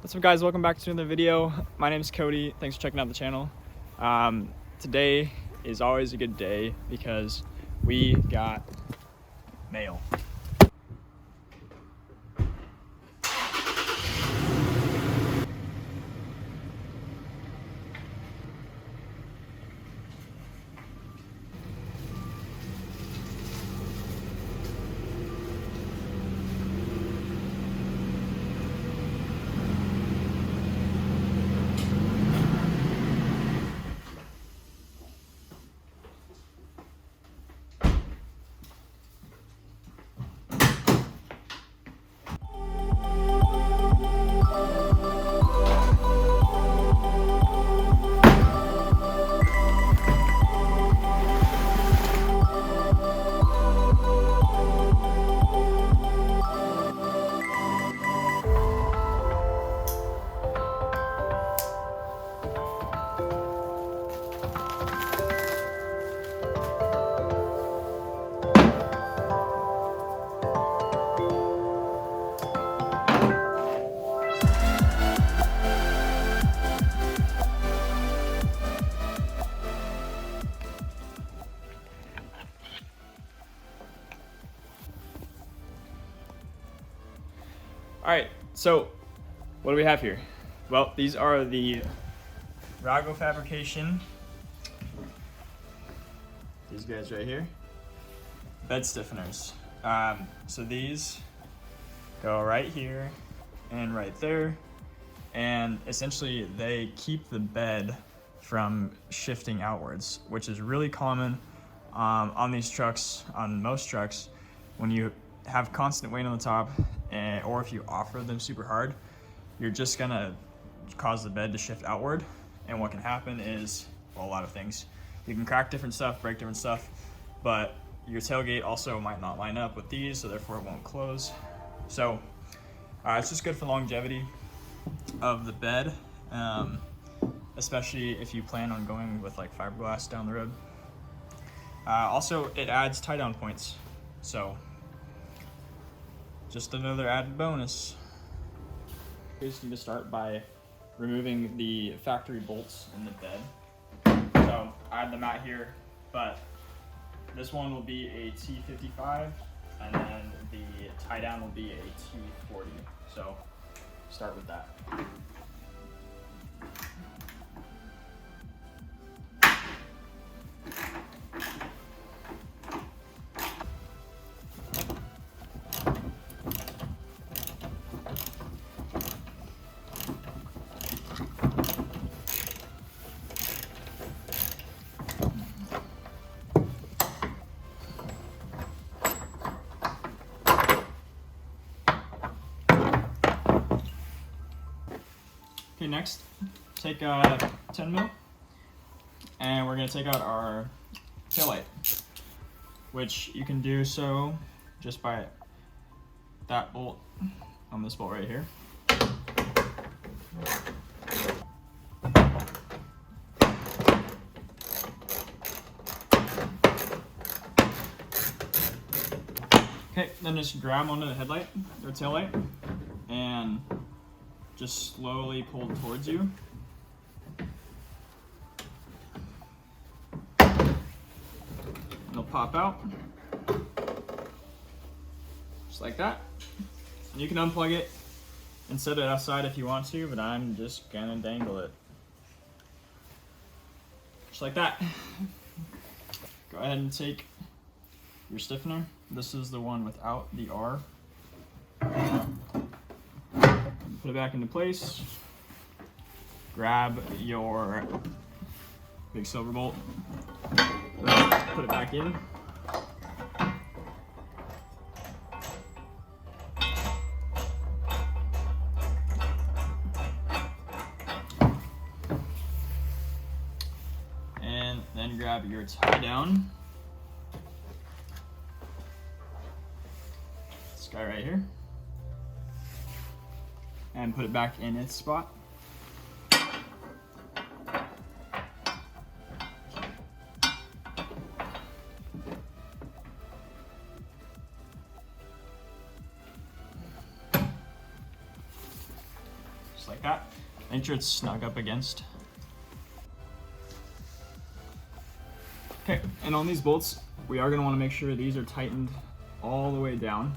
What's up, guys? Welcome back to another video. My name is Cody. Thanks for checking out the channel. Today is always a good day because we got mail. All right, so what do we have here? Well, these are the Rago Fabrication. These guys right here, bed stiffeners. So these go right here and right there, and essentially they keep the bed from shifting outwards, which is really common on these trucks, on most trucks, when you have constant weight on the top, or if you off-road them super hard, you're just gonna cause the bed to shift outward. And what can happen is, well, a lot of things. You can crack different stuff, break different stuff, but your tailgate also might not line up with these, so therefore it won't close. So it's just good for longevity of the bed, especially if you plan on going with like fiberglass down the road. Also, it adds tie-down points, so just another added bonus. You just need to start by removing the factory bolts in the bed. So I have them out here, but this one will be a T55, and then the tie down will be a T40. So start with that. Okay, next, take a 10 mil, and we're gonna take out our taillight, which you can do so just by that bolt on this bolt right here. Okay, then just grab onto the headlight or taillight and just slowly pull towards you. It'll pop out, just like that. And you can unplug it and set it outside if you want to, but I'm just gonna dangle it. Just like that. Go ahead and take your stiffener. This is the one without the R. Put it back into place. Grab your big silver bolt. Put it back in. And then grab your tie down. This guy right here. And put it back in its spot. Just like like that. Make sure it's snug up against. Okay, and on these bolts, we are gonna wanna make sure these are tightened all the way down.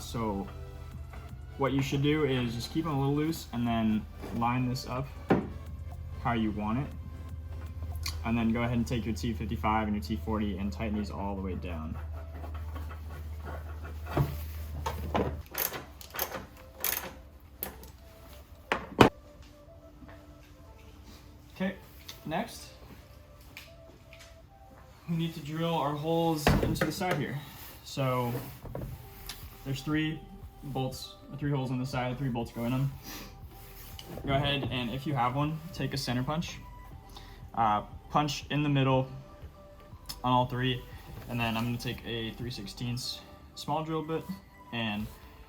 So what you should do is just keep them a little loose and then line this up how you want it. And then go ahead and take your T55 and your T40 and tighten these all the way down. Okay, next, we need to drill our holes into the side here. So there's 3 bolts, 3 holes on the side, 3 bolts go in them. Go ahead and if you have one, take a center punch. Punch in the middle on all 3, and then I'm gonna take a 3/16 small drill bit and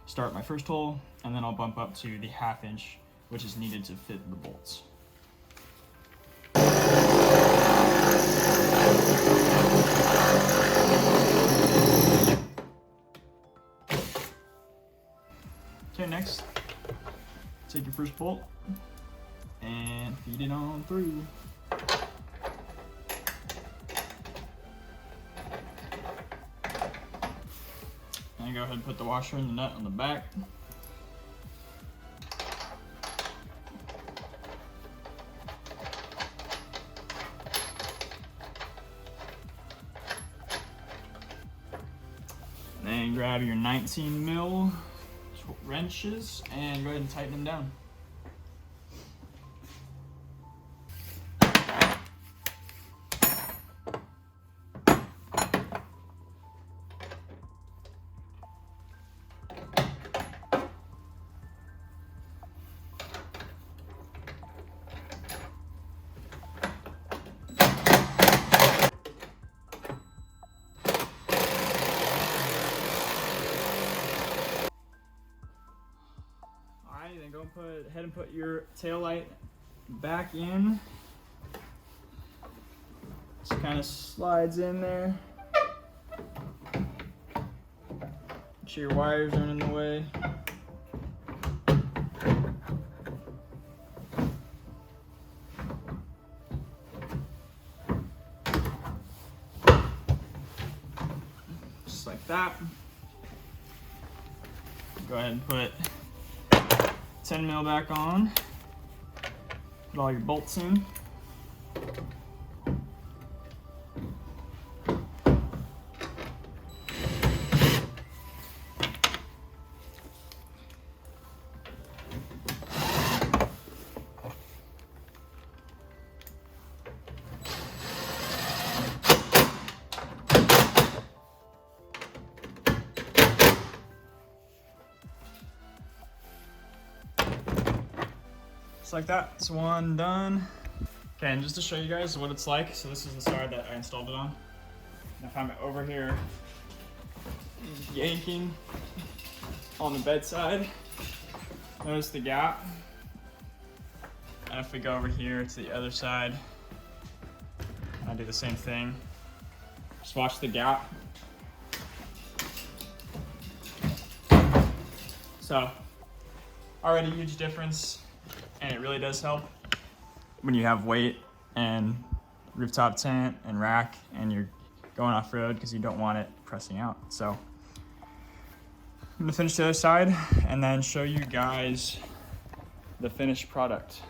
start my first hole, and then I'll bump up to the 1/2 inch, which is needed to fit the bolts. Okay, next, take your first bolt and feed it on through. And go ahead and put the washer and the nut on the back. Then grab your 19 mil wrenches and go ahead and tighten them down. Then go ahead and put your tail light back in. Just kind of slides in there. Make sure your wires aren't in the way. Just like that. Go ahead and put 10 mil back on. Put all your bolts in. Just like that, it's one done. Okay, and just to show you guys what it's like, so this is the side that I installed it on. And if I'm over here yanking on the bedside, notice the gap. And if we go over here to the other side, I do the same thing. Just watch the gap. So, already a huge difference. And it really does help when you have weight and rooftop tent and rack and you're going off-road because you don't want it pressing out. So I'm gonna finish the other side and then show you guys the finished product.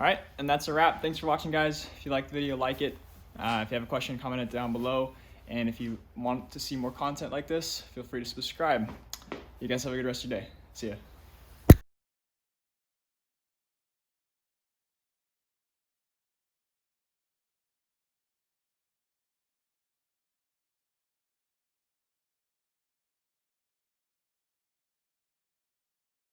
All right, and that's a wrap. Thanks for watching, guys. If you liked the video, like it. If you have a question, comment it down below. And if you want to see more content like this, feel free to subscribe. You guys have a good rest of your day. See ya.